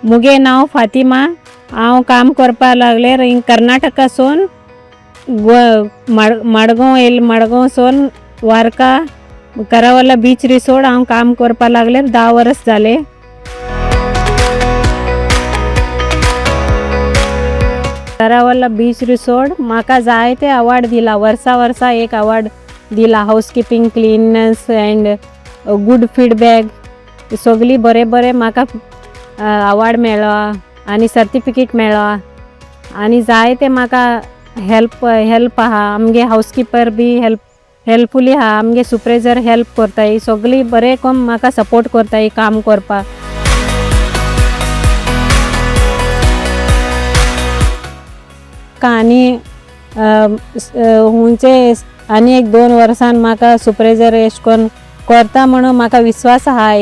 मुगे नाव फातिमा। हांव काम करपा लागले रिंग कर्नाटकासून मडगांव येयले। मडगांवसून वारका करावला बीच रिसोर्ट हांव काम करपा लागले 10 वर्स जाले। करावला बीच रिसोर्ट म्हाका जायते अवॉर्ड दिला। वर्सा एक अवॉर्ड दिला। Housekeeping, cleanness and good feedback सगली बरे म्हाका अवॉर्ड मेळ्ळा आनी सर्टिफिकेट मेळ्ळा। आनी जायते म्हाका हेल्प आहा। आमगे हाऊसकीपर बी हेल्पफुली आहा। आमगे सुपरवायझर हेल्प करताय। सगली बरे कम म्हाका सपोर्ट करताय काम करपा। आनी हुंचे आनी एक 2 वर्सान म्हाका सुपरवायझर एश कोन करता म्हणून म्हाका विश्वास आहा।